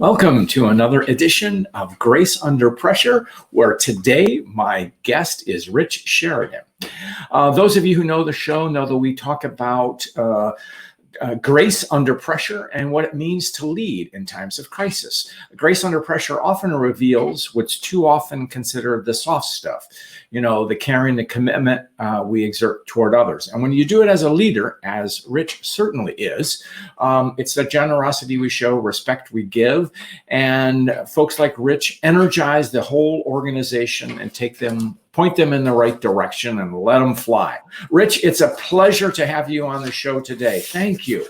Welcome to another edition of Grace Under Pressure, where today my guest is Rich Sheridan. Those of you who know the show know that we talk about grace under pressure and what it means to lead in times of crisis. Grace under pressure often reveals what's too often considered the soft stuff, the caring, the commitment we exert toward others. And when you do it as a leader, as Rich certainly is, it's the generosity we show, respect we give, and folks like Rich energize the whole organization and point them in the right direction and let them fly. Rich, it's a pleasure to have you on the show today. Thank you.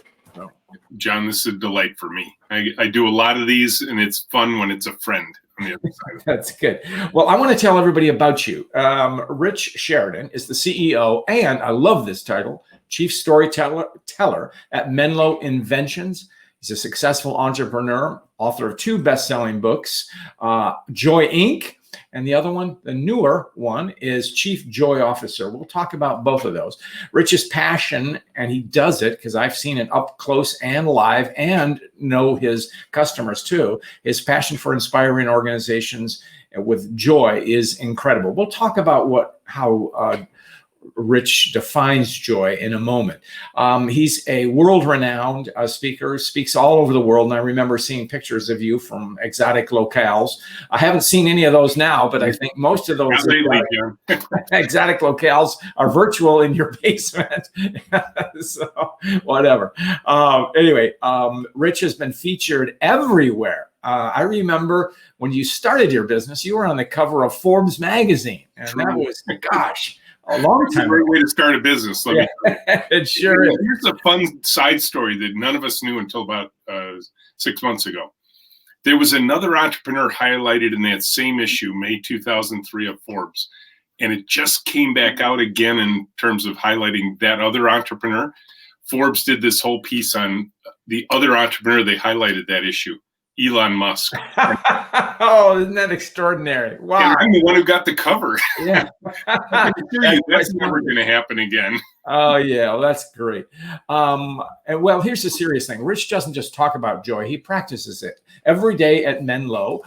John, this is a delight for me. I do a lot of these, and it's fun when it's a friend on the other side of it. That's good. Well, I want to tell everybody about you. Rich Sheridan is the CEO, and I love this title, Chief Storyteller at Menlo Inventions. He's a successful entrepreneur, author of 2 best-selling books, Joy Inc., and the other one, the newer one, is Chief Joy Officer. We'll talk about both of those. Rich's passion, and he does it because I've seen it up close and live and know his customers too. His passion for inspiring organizations with joy is incredible. We'll talk about how Rich defines joy in a moment. He's a world-renowned speaker, speaks all over the world, and I remember seeing pictures of you from exotic locales. I haven't seen any of those now, but I think most of those exotic locales are virtual in your basement. So whatever. Anyway, Rich has been featured everywhere. I remember when you started your business, you were on the cover of Forbes magazine, and that was, gosh, a long time. It's a great way to start a business. It sure is. Here's a fun side story that none of us knew until about 6 months ago. There was another entrepreneur highlighted in that same issue, May 2003 of Forbes, and it just came back out again in terms of highlighting that other entrepreneur. Forbes did this whole piece on the other entrepreneur they highlighted that issue, Elon Musk. Oh, isn't that extraordinary? Wow. And I'm the one who got the cover. Yeah. That's never going to happen again. Oh, yeah. Well, that's great. And well, here's the serious thing. Rich doesn't just talk about joy. He practices it every day at Menlo,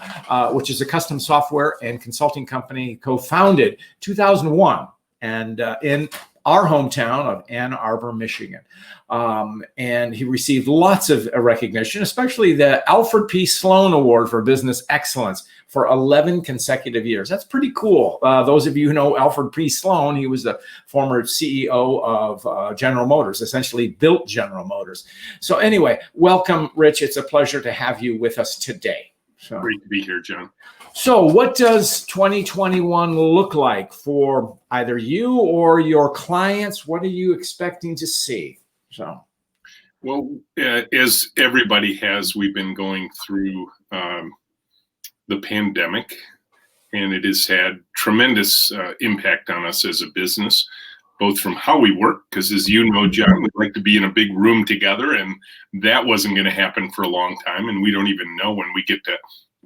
which is a custom software and consulting company co-founded 2001 and in our hometown of Ann Arbor, Michigan. And he received lots of recognition, especially the Alfred P. Sloan Award for Business Excellence for 11 consecutive years. That's pretty cool. Those of you who know Alfred P. Sloan, he was the former CEO of General Motors, essentially built General Motors. So anyway, welcome, Rich. It's a pleasure to have you with us today. So. Great to be here, John. So what does 2021 look like for either you or your clients? What are you expecting to see? Well, as everybody has, we've been going through the pandemic, and it has had tremendous impact on us as a business, both from how we work, because as you know, John, we like to be in a big room together, and that wasn't going to happen for a long time, and we don't even know when we get to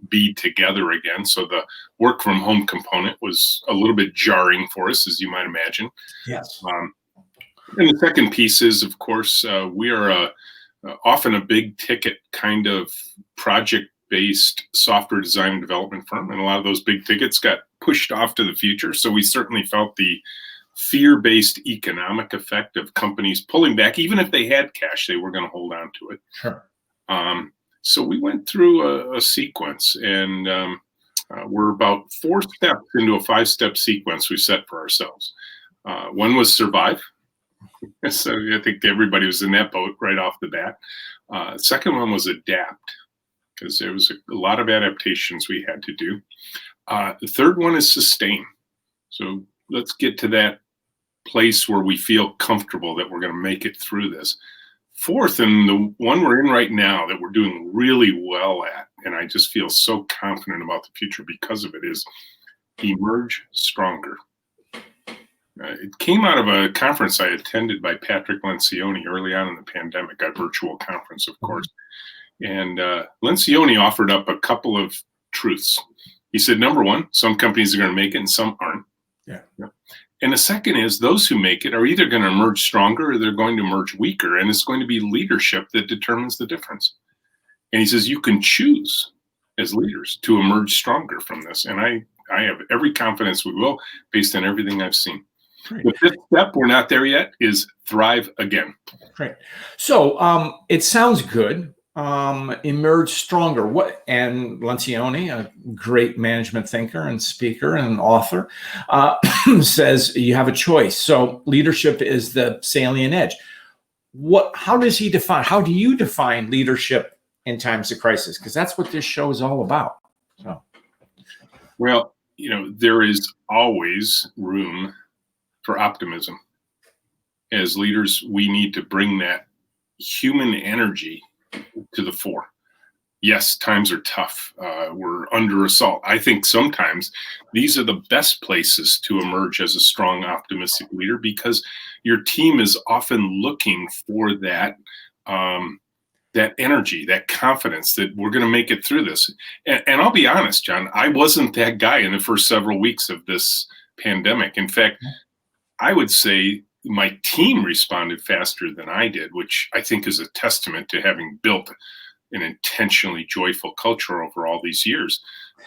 be together again. So the work from home component was a little bit jarring for us, as you might imagine. Yes. And the second piece is, of course, we are often a big ticket kind of project-based software design and development firm. And a lot of those big tickets got pushed off to the future. So we certainly felt the fear-based economic effect of companies pulling back. Even if they had cash, they were going to hold on to it. Sure. So we went through a sequence, and we're about 4 steps into a 5-step sequence we set for ourselves. One was survive. So I think everybody was in that boat right off the bat. Second one was adapt, because there was a lot of adaptations we had to do. The third one is sustain. So let's get to that place where we feel comfortable that we're going to make it through this. Fourth, and the one we're in right now that we're doing really well at, and I just feel so confident about the future because of it, is emerge stronger. It came out of a conference I attended by Patrick Lencioni early on in the pandemic, a virtual conference, of course. And Lencioni offered up a couple of truths. He said, number one, some companies are going to make it and some aren't. Yeah. And the second is those who make it are either going to emerge stronger or they're going to emerge weaker. And it's going to be leadership that determines the difference. And he says, you can choose as leaders to emerge stronger from this. And I have every confidence we will, based on everything I've seen. Great. The fifth step, we're not there yet, is thrive again. Great. So it sounds good. Emerge stronger. And Lencioni, a great management thinker and speaker and author, says you have a choice. So leadership is the salient edge. How do you define leadership in times of crisis? Because that's what this show is all about. So, well, there is always room for optimism. As leaders, we need to bring that human energy to the fore. Yes, times are tough. We're under assault. I think sometimes these are the best places to emerge as a strong, optimistic leader, because your team is often looking for that energy, that confidence that we're going to make it through this. And I'll be honest, John, I wasn't that guy in the first several weeks of this pandemic. In fact, I would say my team responded faster than I did, which I think is a testament to having built an intentionally joyful culture over all these years.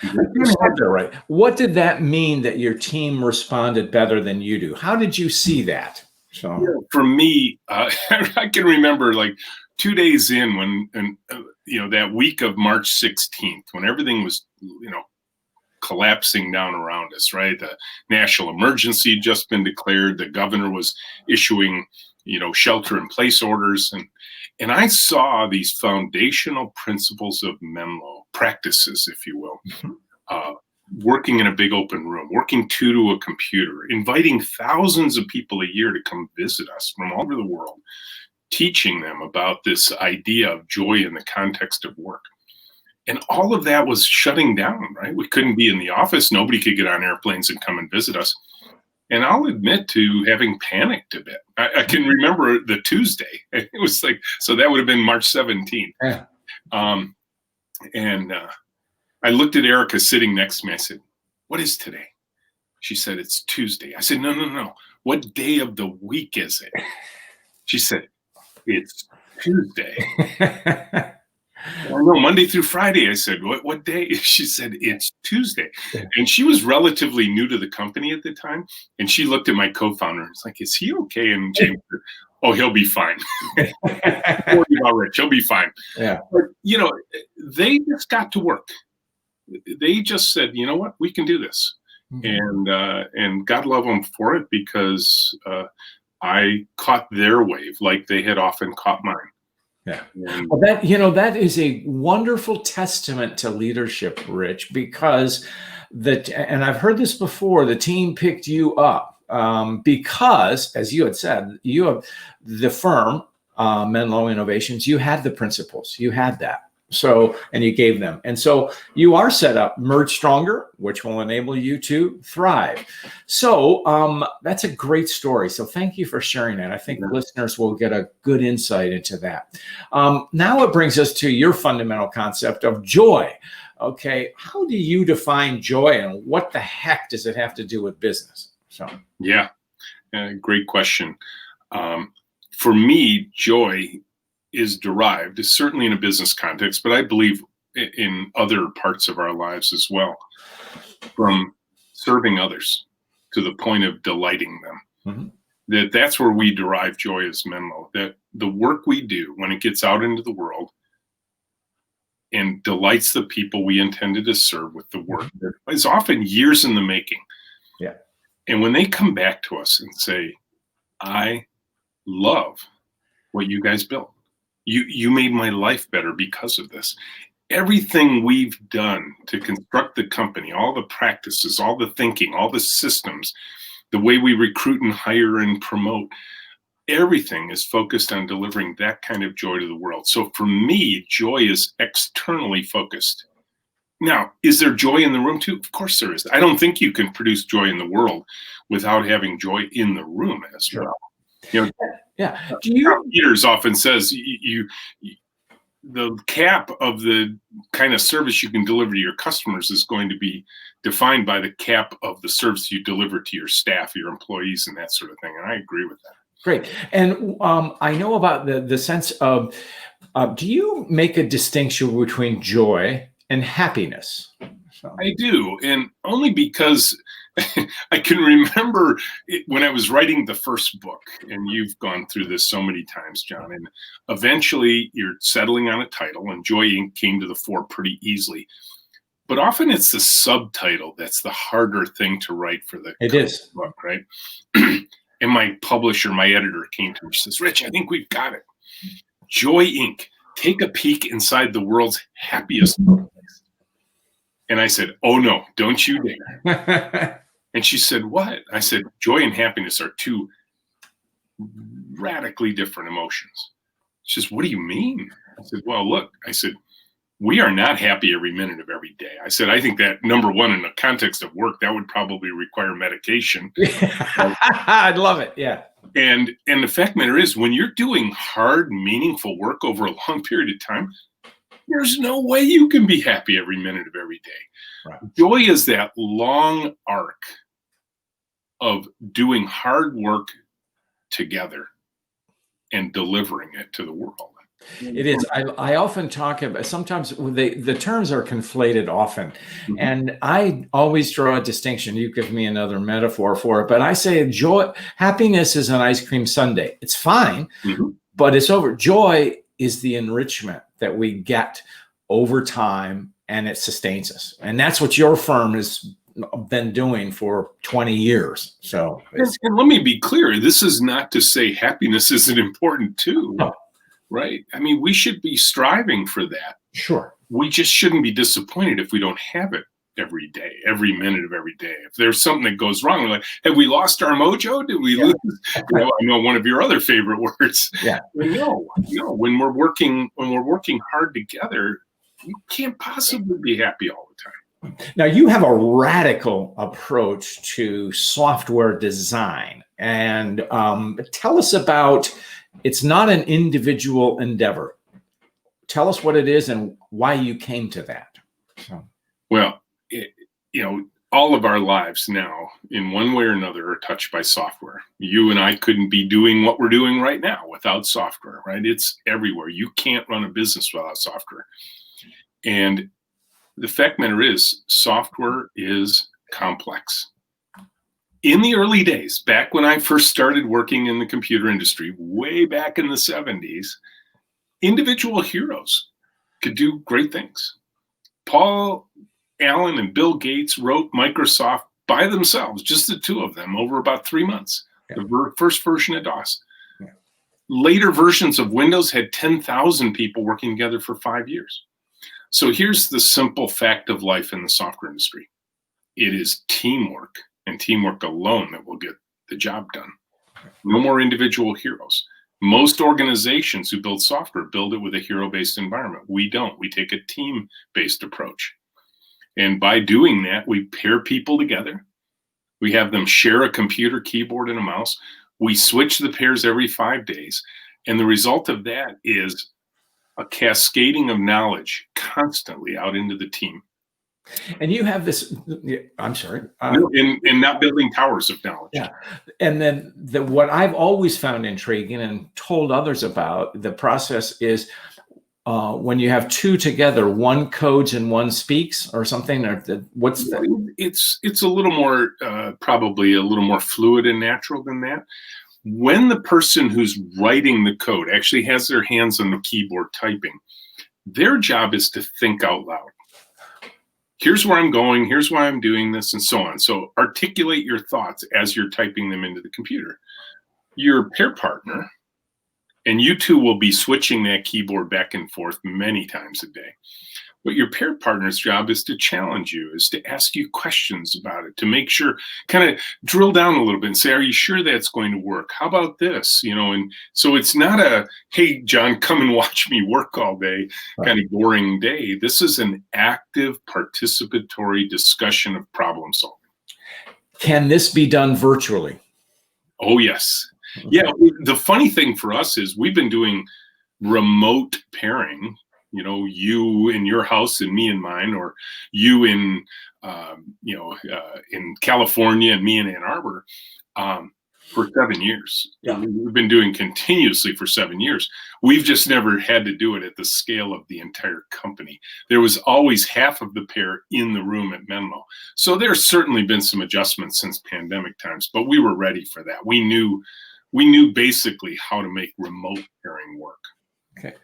Right. What did that mean that your team responded better than you do? How did you see that? So for me, I can remember like 2 days in when that week of March 16th, when everything was, collapsing down around us, right? The national emergency had just been declared. The governor was issuing, shelter in place orders. And I saw these foundational principles of Menlo, practices, if you will, working in a big open room, working to a computer, inviting thousands of people a year to come visit us from all over the world, teaching them about this idea of joy in the context of work. And all of that was shutting down, right? We couldn't be in the office. Nobody could get on airplanes and come and visit us. And I'll admit to having panicked a bit. I can remember the Tuesday. It was like, so that would have been March 17th. Yeah. And I looked at Erica sitting next to me. I said, what is today? She said, it's Tuesday. I said, no. What day of the week is it? She said, it's Tuesday. No, Monday through Friday. I said, what day? She said, it's Tuesday. And she was relatively new to the company at the time. And she looked at my co-founder and was like, is he okay? And James said, oh, he'll be fine. Don't worry about Rich. He'll be fine. Yeah. But, they just got to work. They just said, you know what? We can do this. Mm-hmm. And God love them for it, because I caught their wave like they had often caught mine. Yeah. Well, that is a wonderful testament to leadership, Rich, because and I've heard this before, the team picked you up because, as you had said, you have the firm, Menlo Innovations, you had the principles, you had that. So, and you gave them. And so you are set up, merge stronger, which will enable you to thrive. So that's a great story. So thank you for sharing that. I think listeners will get a good insight into that. Now it brings us to your fundamental concept of joy. Okay. How do you define joy, and what the heck does it have to do with business? So, yeah, great question. For me, joy is derived, is certainly in a business context, but I believe in other parts of our lives as well, from serving others to the point of delighting them. Mm-hmm. That's where we derive joy as Menlo, that the work we do when it gets out into the world and delights the people we intended to serve with the work that is often years in the making. Yeah. And when they come back to us and say, I love what you guys built. You made my life better because of this. Everything we've done to construct the company, all the practices, all the thinking, all the systems, the way we recruit and hire and promote, everything is focused on delivering that kind of joy to the world. So for me, joy is externally focused. Now, is there joy in the room too? Of course there is. I don't think you can produce joy in the world without having joy in the room as well. Yeah. Peters often says the cap of the kind of service you can deliver to your customers is going to be defined by the cap of the service you deliver to your staff, your employees, and that sort of thing. And I agree with that. Great. And I know about the sense of, do you make a distinction between joy and happiness? So. I do, and only because I can remember when I was writing the first book, and you've gone through this so many times, John, and eventually you're settling on a title, and Joy Inc. came to the fore pretty easily. But often it's the subtitle that's the harder thing to write for the It is. book, right? And my publisher, my editor, came to me and says, Rich, I think we've got it. Joy Inc. Take a peek inside the world's happiest place. And I said, oh, no, don't you dare. And she said, what? I said, joy and happiness are two radically different emotions. She says, what do you mean? I said, well, look, I said, we are not happy every minute of every day. I said, I think that, number one, in the context of work, that would probably require medication. I'd love it. Yeah. And the fact of the matter is, when you're doing hard, meaningful work over a long period of time, there's no way you can be happy every minute of every day. Right. Joy is that long arc of doing hard work together and delivering it to the world. It is. I often talk about, sometimes the terms are conflated often. Mm-hmm. And I always draw a distinction. You give me another metaphor for it, but I say joy, happiness is an ice cream sundae. It's fine, mm-hmm. but it's over. Joy is the enrichment that we get over time, and it sustains us. And that's what your firm has been doing for 20 years. So, and let me be clear. This is not to say happiness isn't important too. No. Right? I mean, we should be striving for that. Sure. We just shouldn't be disappointed if we don't have it every day, every minute of every day. If there's something that goes wrong, we're like, have we lost our mojo? Did we lose? I know one of your other favorite words. Yeah. No. When we're working hard together, you can't possibly be happy all the time. Now, you have a radical approach to software design, and tell us about. It's not an individual endeavor. Tell us what it is and why you came to that. So. Well, all of our lives now, in one way or another, are touched by software. You and I couldn't be doing what we're doing right now without software, right? It's everywhere. You can't run a business without software. And the fact matter is, software is complex. In the early days, back when I first started working in the computer industry, way back in the 70s, individual heroes could do great things. Paul Allen and Bill Gates wrote Microsoft by themselves, just the two of them, over about 3 months. Yeah. The first version of DOS. Yeah. Later versions of Windows had 10,000 people working together for 5 years. So here's the simple fact of life in the software industry. It is teamwork. And teamwork alone that will get the job done. No more individual heroes. Most organizations who build software build it with a hero-based environment. We don't. We take a team-based approach. And by doing that, we pair people together. We have them share a computer, keyboard, and a mouse. We switch the pairs every 5 days. And the result of that is a cascading of knowledge constantly out into the team. And you have this, I'm sorry. And not building towers of knowledge. Yeah. And then what I've always found intriguing and told others about the process is when you have two together, one codes and one speaks or something, or what's that? It's a little more, probably a little more fluid and natural than that. When the person who's writing the code actually has their hands on the keyboard typing, their job is to think out loud. Here's where I'm going, here's why I'm doing this, and so on. So articulate your thoughts as you're typing them into the computer. Your pair partner, and you two will be switching that keyboard back and forth many times a day. But your pair partner's job is to challenge you, is to ask you questions about it, to make sure, kind of drill down a little bit and say, are you sure that's going to work? How about this? And so it's not a, hey, John, come and watch me work all day, kind of boring day. This is an active, participatory discussion of problem solving. Can this be done virtually? Oh, yes. Okay. Yeah. The funny thing for us is we've been doing remote pairing. You in your house and me in mine, or you in, in California and me in Ann Arbor, for 7 years. Yeah. We've been doing continuously for 7 years. We've just never had to do it at the scale of the entire company. There was always half of the pair in the room at Menlo. So there's certainly been some adjustments since pandemic times, but we were ready for that. We knew basically how to make remote pairing work. Okay.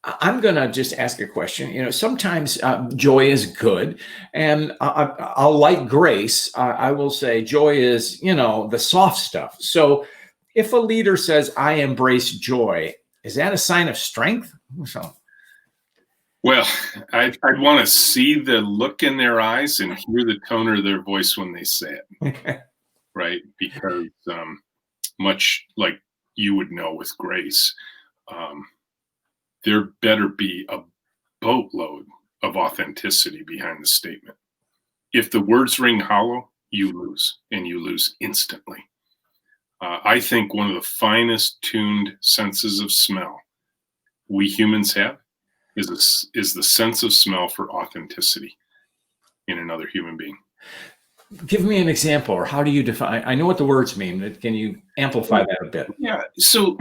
I'm going to just ask a question. Sometimes joy is good. And I'll like grace. I will say joy is, the soft stuff. So if a leader says, I embrace joy, is that a sign of strength? So. Well, I'd want to see the look in their eyes and hear the tone of their voice when they say it. Right? Because much like you would know with grace, there better be a boatload of authenticity behind the statement. If the words ring hollow, you lose, and you lose instantly. I think one of the finest tuned senses of smell we humans have is the sense of smell for authenticity in another human being. Give me an example, or how do you define? I know what the words mean. Can you amplify that a bit? Yeah. So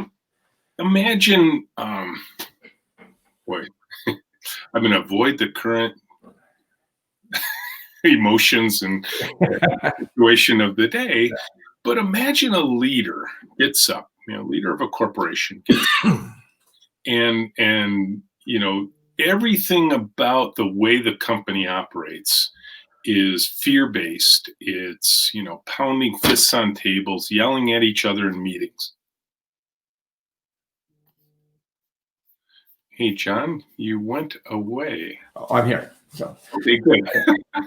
imagine, boy, I'm going to avoid the current emotions and situation of the day, but imagine a leader gets up, leader of a corporation gets up, and everything about the way the company operates is fear-based. It's, pounding fists on tables, yelling at each other in meetings. Hey, John, you went away. Oh, I'm here. So okay, good.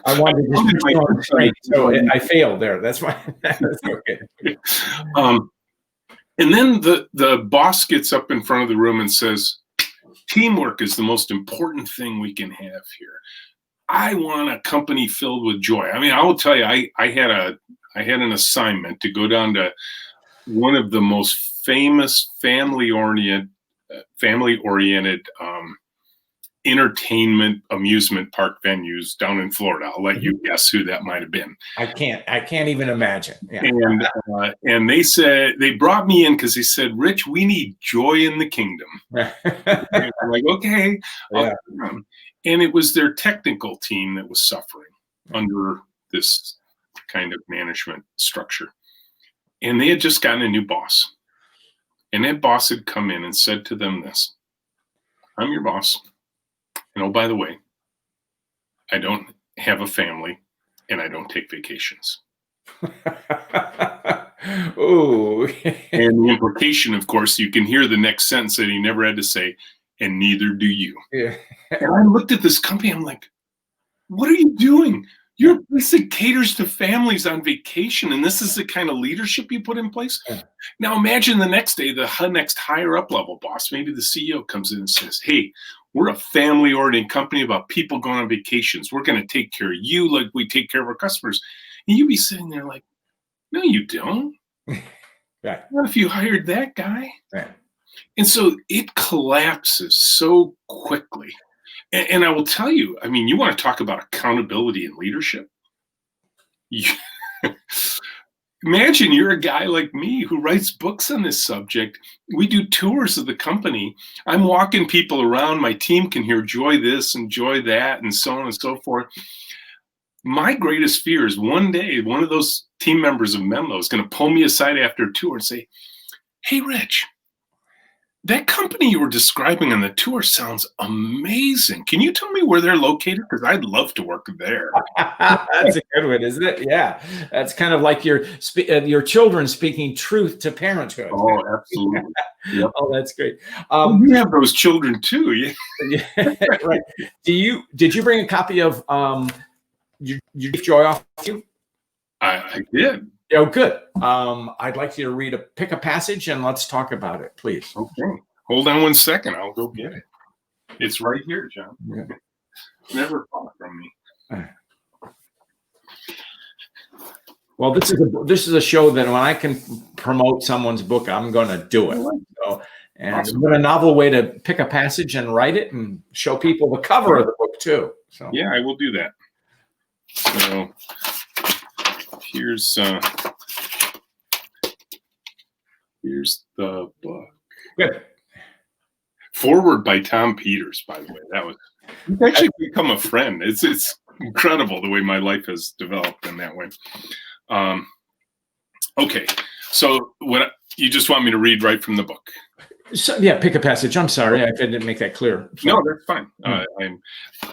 I wanted to just be on straight, so I failed there. That's why. That's okay. And then the boss gets up in front of the room and says, teamwork is the most important thing we can have here. I want a company filled with joy. I mean, I will tell you, I had an assignment to go down to one of the most famous family-oriented entertainment amusement park venues down in Florida. I'll let you guess who that might have been. I can't even imagine. Yeah. And they brought me in because they said, Rich, we need joy in the kingdom. I'm like, okay. Yeah. And it was their technical team that was suffering under this kind of management structure. And they had just gotten a new boss. And that boss had come in and said to them this, I'm your boss. And oh, by the way, I don't have a family and I don't take vacations. Ooh. And the implication, of course, you can hear the next sentence that he never had to say, and neither do you. Yeah. And I looked at this company, I'm like, what are you doing? You're a place that caters to families on vacation, and this is the kind of leadership you put in place? Yeah. Now imagine the next day, the next higher up level boss, maybe the CEO comes in and says, hey, we're a family-oriented company about people going on vacations. We're going to take care of you like we take care of our customers. And you'd be sitting there like, no, you don't. Right. What if you hired that guy? Right. And so it collapses so quickly. And I will tell you, I mean, you want to talk about accountability and leadership? Imagine you're a guy like me who writes books on this subject. We do tours of the company. I'm walking people around. My team can hear joy this and joy that and so on and so forth. My greatest fear is one day one of those team members of Menlo is going to pull me aside after a tour and say, hey, Rich, that company you were describing on the tour sounds amazing. Can you tell me where they're located? Because I'd love to work there. That's a good one, isn't it? Yeah. That's kind of like your children speaking truth to parenthood. Oh, absolutely. Yep. Oh, that's great. You have those children too. Yeah. Right. Did you bring a copy of your Joy off with you? I did. Oh, good. I'd like you to pick a passage and let's talk about it, please. Okay. Hold on 1 second. I'll go get it. It's right here, John. Yeah. Never far from me. Well, this is a show that when I can promote someone's book, I'm going to do it. So, and awesome. What a novel way to pick a passage and write it and show people the cover of the book too. So yeah, I will do that. So here's Here's the book. Good. Forward by Tom Peters, by the way. He's actually become a friend. It's incredible the way my life has developed in that way. Okay, so what you just want me to read right from the book? So, yeah, pick a passage. I'm sorry, I didn't make that clear. No, that's fine.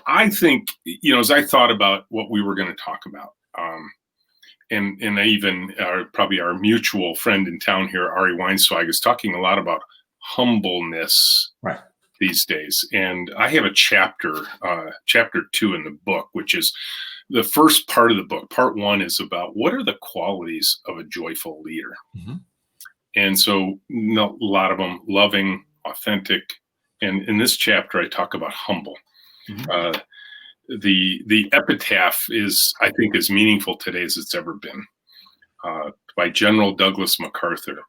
I think, as I thought about what we were going to talk about, and even probably our mutual friend in town here, Ari Weinswag, is talking a lot about humbleness these days. And I have a chapter 2 in the book, which is the first part of the book. Part 1 is about what are the qualities of a joyful leader. Mm-hmm. And so a lot of them: loving, authentic. And in this chapter, I talk about humble. Mm-hmm. The epitaph is, I think, as meaningful today as it's ever been, by General Douglas MacArthur.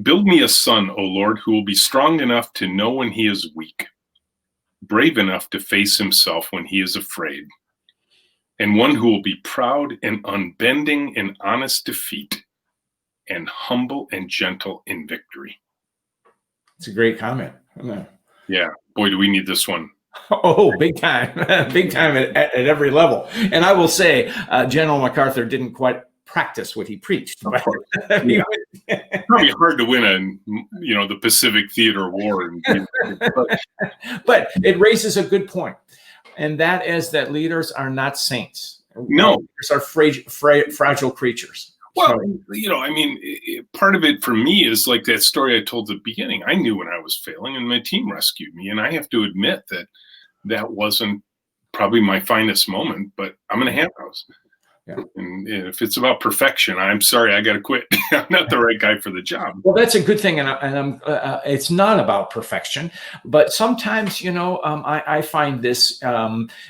Build me a son, O Lord, who will be strong enough to know when he is weak, brave enough to face himself when he is afraid, and one who will be proud and unbending in honest defeat, and humble and gentle in victory. It's a great comment. Yeah. Boy, do we need this one. Oh, big time. Big time at every level. And I will say, General MacArthur didn't quite practice what he preached. Of course. Yeah. Probably hard to win the Pacific Theater War. But it raises a good point. And that is that leaders are not saints. No. Leaders are fragile creatures. Well, part of it for me is like that story I told at the beginning. I knew when I was failing and my team rescued me. And I have to admit that wasn't probably my finest moment, but I'm going to have those. Yeah. And if it's about perfection, I'm sorry, I got to quit. I'm not the right guy for the job. Well, that's a good thing. And it's not about perfection, but sometimes, I find this,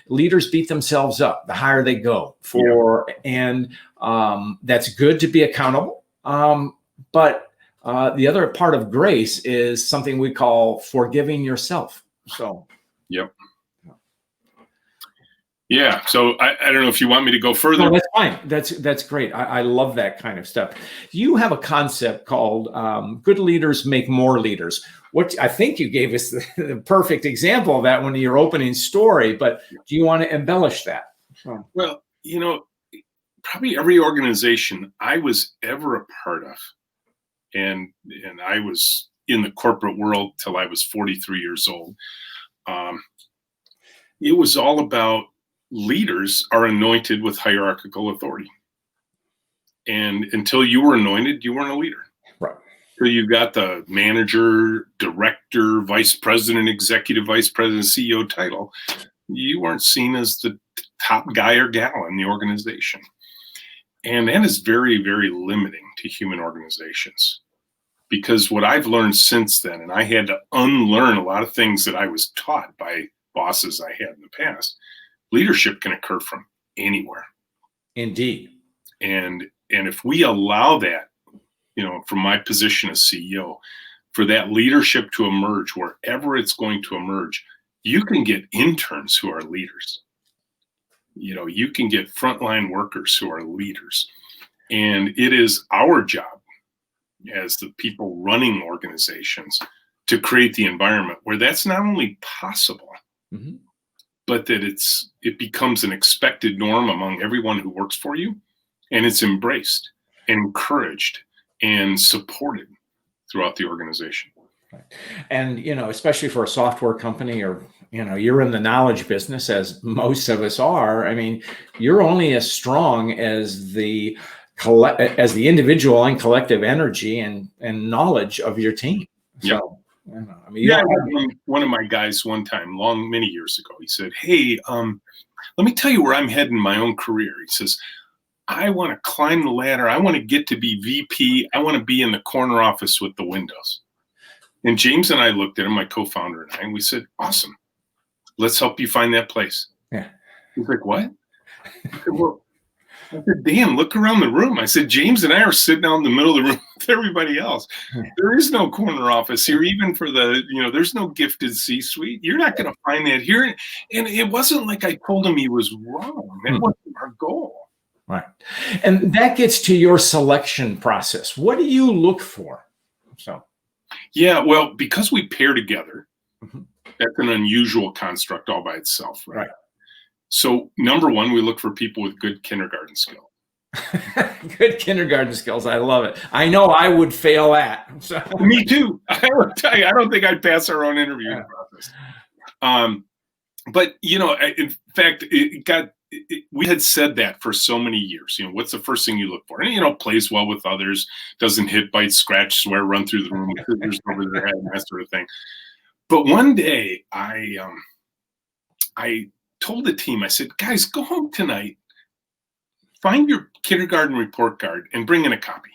leaders beat themselves up the higher they go and that's good to be accountable. But the other part of grace is something we call forgiving yourself. So, yep. Yeah. So I don't know if you want me to go further. No, that's fine. That's great. I love that kind of stuff. You have a concept called good leaders make more leaders. What I think you gave us the perfect example of that when your opening story, but do you want to embellish that? Well, probably every organization I was ever a part of, and I was in the corporate world till I was 43 years old. It was all about leaders are anointed with hierarchical authority. And until you were anointed, you weren't a leader. Right. So you got the manager, director, vice president, executive vice president, CEO title. You weren't seen as the top guy or gal in the organization. And that is very, very limiting to human organizations. Because what I've learned since then, and I had to unlearn a lot of things that I was taught by bosses I had in the past, leadership can occur from anywhere. Indeed. And if we allow that, from my position as CEO, for that leadership to emerge wherever it's going to emerge, you can get interns who are leaders. You can get frontline workers who are leaders. And it is our job as the people running organizations to create the environment where that's not only possible, mm-hmm. but that it becomes an expected norm among everyone who works for you, and it's embraced and encouraged and supported throughout the organization. And, especially for a software company or, you're in the knowledge business, as most of us are. I mean, you're only as strong as the individual and collective energy and knowledge of your team. So, one of my guys one time, many years ago, he said, "Hey, let me tell you where I'm heading in my own career." He says, "I want to climb the ladder. I want to get to be VP. I want to be in the corner office with the windows." And James and I looked at him, my co-founder and I, and we said, "Awesome. Let's help you find that place." Yeah. He's like, "What?" I said, "Well," I said, "Dan, look around the room." I said, "James and I are sitting out in the middle of the room with everybody else. There is no corner office here, even for there's no gifted C-suite. You're not going to find that here." And it wasn't like I told him he was wrong. That wasn't our goal. Right. And that gets to your selection process. What do you look for So, Yeah, well, because we pair together, mhm. that's an unusual construct all by itself, right? Right. So, number one, we look for people with good kindergarten skills. Good kindergarten skills. I love it. I know I would fail at. So. Me too. I will tell you, I don't think I'd pass our own interview process. But in fact, we had said that for so many years. What's the first thing you look for? And plays well with others, doesn't hit, bite, scratch, swear, run through the room with scissors over their head, and that sort of thing. But one day, I told the team, I said, guys, go home tonight, find your kindergarten report card, and bring in a copy.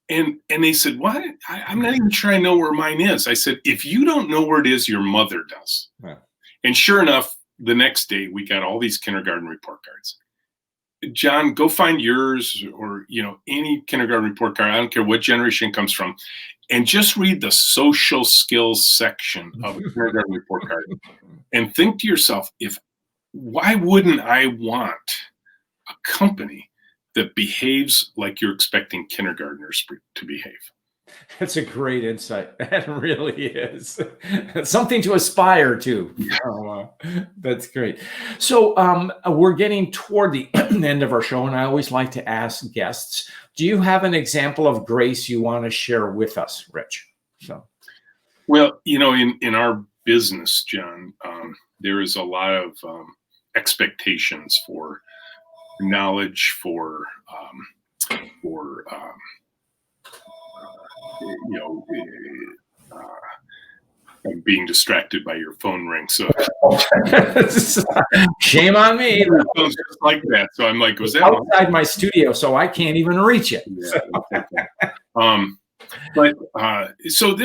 And they said, what? I'm not even sure I know where mine is. I said, if you don't know where it is, your mother does. Yeah. And sure enough, the next day we got all these kindergarten report cards. John, go find yours or, any kindergarten report card. I don't care what generation it comes from. And just read the social skills section of a kindergarten report card and think to yourself, why wouldn't I want a company that behaves like you're expecting kindergartners to behave? That's a great insight. That really is. It's something to aspire to. Oh, that's great. So we're getting toward the end of our show, and I always like to ask guests, do you have an example of grace you want to share with us, Rich? Well, in our business, John, there is a lot of expectations for knowledge, for I'm being distracted by your phone ring. So shame on me. Just like that. So I'm like, was that outside my studio? So I can't even reach it. Yeah, but so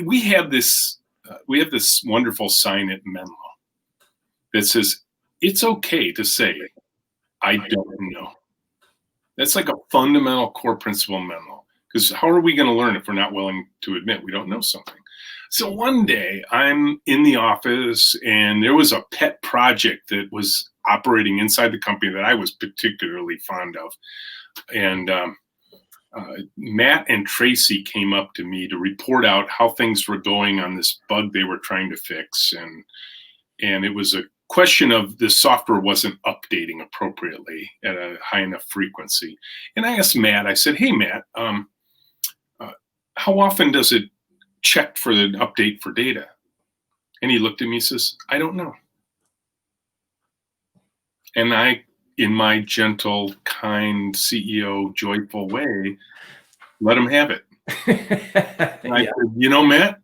we have this wonderful sign at Menlo that says, it's okay to say, I don't know. That's like a fundamental core principle in Menlo, because how are we going to learn if we're not willing to admit we don't know something? So one day I'm in the office and there was a pet project that was operating inside the company that I was particularly fond of. And Matt and Tracy came up to me to report out how things were going on this bug they were trying to fix. And it was a question of the software wasn't updating appropriately at a high enough frequency. And I asked Matt, I said, hey, Matt, how often does it check for the update for data? And he looked at me and says, I don't know. And I, in my gentle, kind, CEO, joyful way, let him have it. And I said, Matt,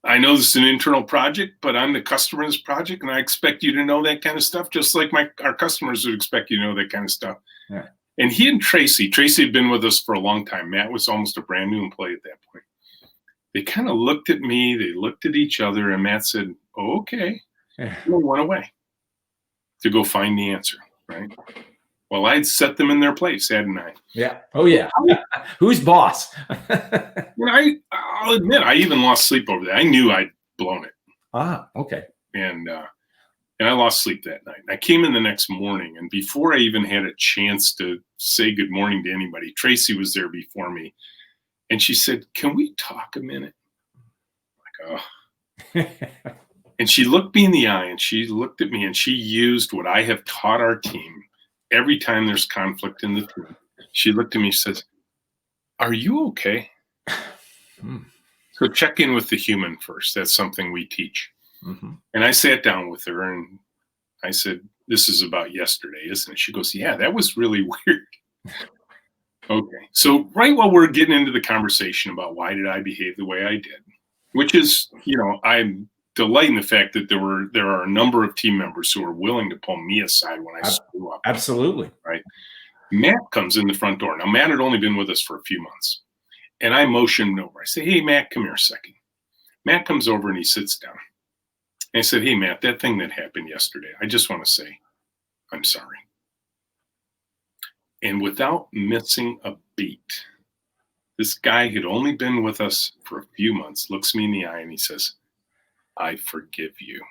I know this is an internal project, but I'm the customer of this project, and I expect you to know that kind of stuff, just like our customers would expect you to know that kind of stuff. Yeah. And he and Tracy had been with us for a long time. Matt was almost a brand new employee at that point. They kind of looked at me, they looked at each other, and Matt said, oh, okay. Yeah. And they went away to go find the answer, right? Well, I'd set them in their place, hadn't I? Yeah. Oh, yeah. Who's boss? I'll admit, I even lost sleep over that. I knew I'd blown it. Ah, okay. And I lost sleep that night. I came in the next morning, and before I even had a chance to say good morning to anybody, Tracy was there before me. And she said, can we talk a minute? I'm like, oh. And she looked me in the eye, and she looked at me, and she used what I have taught our team every time there's conflict in the team. She looked at me and says, are you okay? So check in with the human first. That's something we teach. Mm-hmm. And I sat down with her and I said, this is about yesterday, isn't it? She goes, yeah, that was really weird. Okay. So right while we're getting into the conversation about why did I behave the way I did, which is, I'm delighted in the fact that there are a number of team members who are willing to pull me aside when I screw up. Absolutely. Right. Matt comes in the front door. Now, Matt had only been with us for a few months. And I motioned over. I say, hey, Matt, come here a second. Matt comes over and he sits down. And I said, hey, Matt, that thing that happened yesterday, I just want to say, I'm sorry. And without missing a beat, this guy who'd only been with us for a few months looks me in the eye and he says, I forgive you.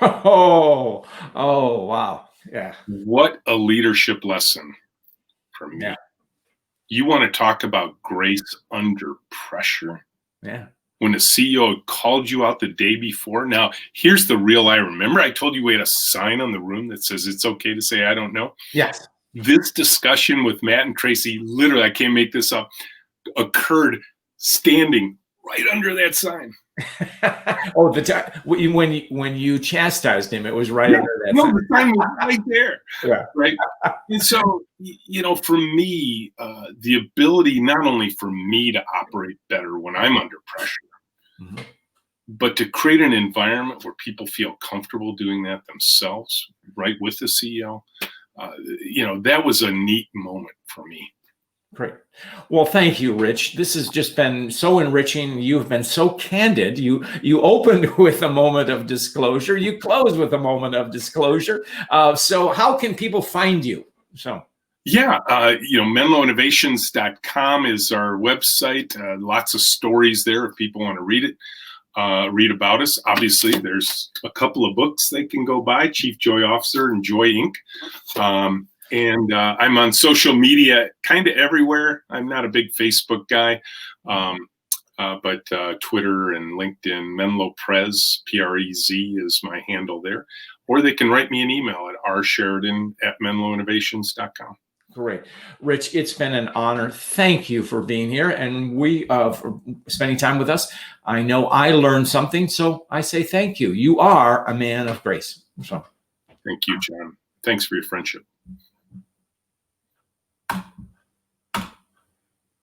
Oh, wow. Yeah. What a leadership lesson for me. Yeah. You want to talk about grace under pressure? Yeah. When the CEO called you out the day before. Now, here's the real I remember. I told you we had a sign on the room that says it's okay to say I don't know. Yes. This discussion with Matt and Tracy, literally, I can't make this up, occurred standing right under that sign. Oh, the time when you chastised him, it was right under that. No, the sign was right there. Yeah. Right. And so, for me, the ability not only for me to operate better when I'm under pressure, Mhm. but to create an environment where people feel comfortable doing that themselves, right, with the CEO, that was a neat moment for me. Great. Well, thank you, Rich. This has just been so enriching. You've been so candid. You opened with a moment of disclosure. You closed with a moment of disclosure. So how can people find you? Yeah, menloinnovations.com is our website. Lots of stories there if people want to read it. Read about us. Obviously, there's a couple of books they can go buy, Chief Joy Officer and Joy Inc. And I'm on social media kind of everywhere. I'm not a big Facebook guy, but Twitter and LinkedIn, Menlo Prez, Prez is my handle there. Or they can write me an email at rsheridan@menloinnovations.com. Great. Rich, it's been an honor. Thank you for being here and for spending time with us. I know I learned something, so I say thank you. You are a man of grace. Thank you, John. Thanks for your friendship.